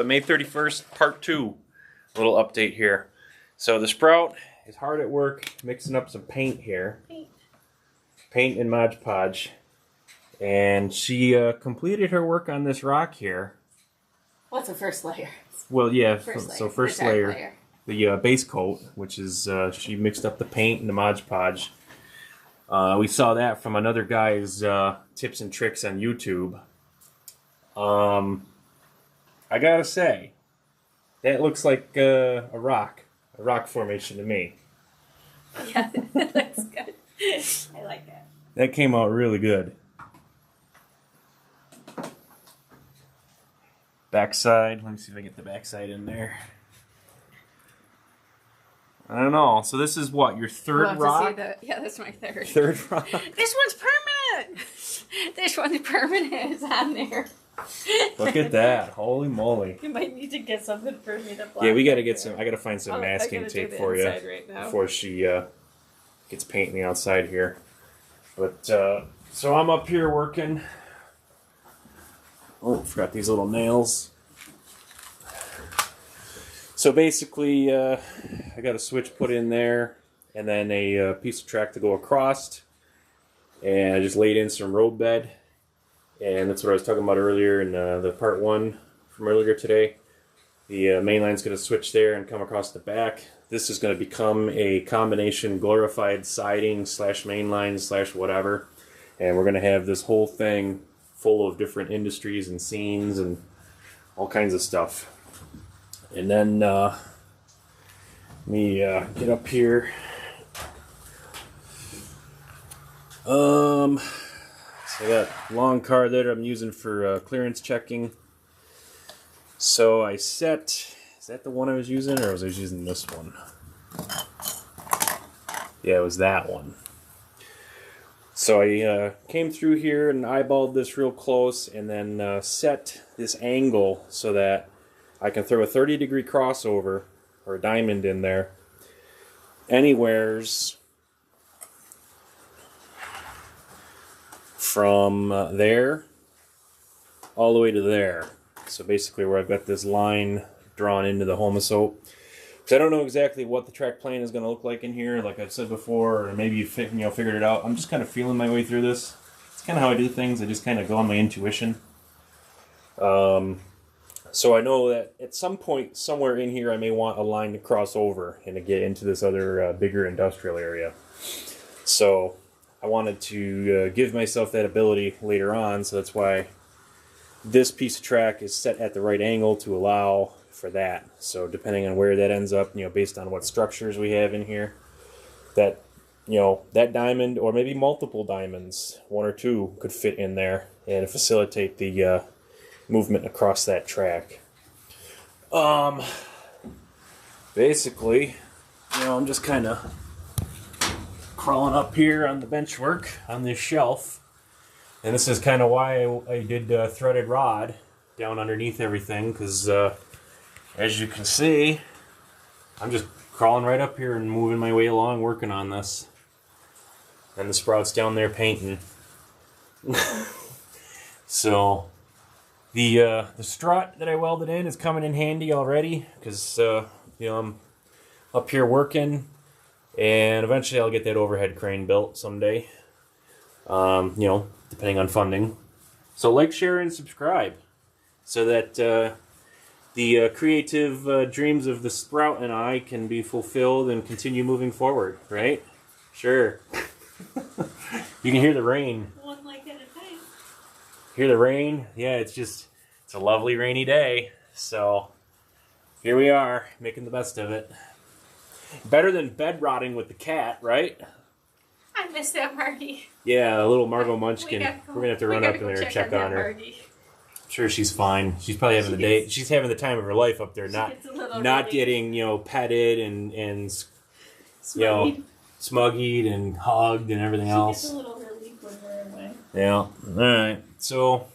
But May 31st, part 2, a little update here. So the Sprout is hard at work mixing up some paint here. Paint and Mod Podge. And she completed her work on this rock here. What's the first layer? Well, yeah, First first layer. The base coat, which is, she mixed up the paint and the Mod Podge. We saw that from another guy's tips and tricks on YouTube. I gotta say, that looks like a rock formation to me. Yeah, it looks good. I like it. That came out really good. Backside, let me see if I get the backside in there. I don't know. So this is what, your third rock? Yeah, that's my third. Third rock. This one's permanent. This one's permanent is on there. Look at that. Holy moly. You might need to get something for me to block. Yeah, we gotta get some, I gotta find some masking tape for you right before she gets painting the outside here. But, so I'm up here working. Oh, forgot these little nails. So basically, I got a switch put in there, and then a piece of track to go across, and I just laid in some road bed, and that's what I was talking about earlier in the part 1 from earlier today. The main line's going to switch there and come across the back. This is going to become a combination glorified siding / main line / whatever, and we're going to have this whole thing full of different industries and scenes and all kinds of stuff. And then let me get up here. So I got a long card there I'm using for clearance checking. So I set, is that the one I was using, or was I using this one? Yeah, it was that one. So I came through here and eyeballed this real close, and then set this angle so that I can throw a 30-degree crossover or a diamond in there anywheres from there all the way to there. So basically where I've got this line drawn into the Homasote. So I don't know exactly what the track plan is going to look like in here, like I've said before, or maybe you figured it out. I'm just kind of feeling my way through this. It's kind of how I do things. I just kind of go on my intuition. So I know that at some point, somewhere in here, I may want a line to cross over and to get into this other bigger industrial area. So I wanted to give myself that ability later on, so that's why this piece of track is set at the right angle to allow for that. So depending on where that ends up, based on what structures we have in here, that, that diamond, or maybe multiple diamonds, 1 or 2, could fit in there and facilitate the movement across that track. Basically, I'm just kind of crawling up here on the bench work on this shelf, and this is kind of why I did threaded rod down underneath everything, because as you can see, I'm just crawling right up here and moving my way along working on this, and the Sprout's down there painting. So the strut that I welded in is coming in handy already, because I'm up here working, and eventually I'll get that overhead crane built someday. Depending on funding. So like, share, and subscribe, so that the creative dreams of the Sprout and I can be fulfilled and continue moving forward. Right? Sure. You can hear the rain. One like at a time. Hear the rain? Yeah, it's a lovely rainy day. So here we are, making the best of it. Better than bed rotting with the cat, right? I missed that Margie. Yeah, a little Margot Munchkin. We're gonna have to run up in there and check on her. Margie. I'm sure she's fine. She's probably having the day. She's having the time of her life up there, not getting petted and smuggied and hugged and everything else. She gets a little relief when we're away. Yeah. All right. So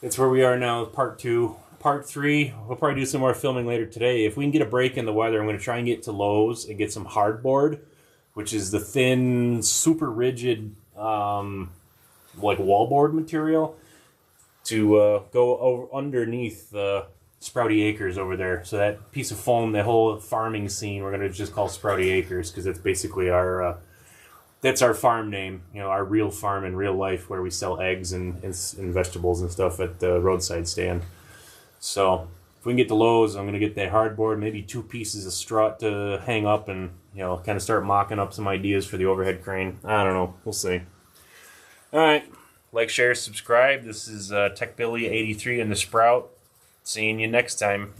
that's where we are now with part 2. Part 3, we'll probably do some more filming later today. If we can get a break in the weather, I'm going to try and get to Lowe's and get some hardboard, which is the thin, super rigid, like wallboard material, to go underneath the Sprouty Acres over there. So that piece of foam, that whole farming scene, we're gonna just call Sprouty Acres because that's basically our that's our farm name. You know, our real farm in real life where we sell eggs and vegetables and stuff at the roadside stand. So if we can get the Lowe's, I'm gonna get that hardboard, maybe 2 pieces of strut to hang up, and kind of start mocking up some ideas for the overhead crane. I don't know. We'll see. All right. Like, share, subscribe. This is Tech Billy 83 and the Sprout. Seeing you next time.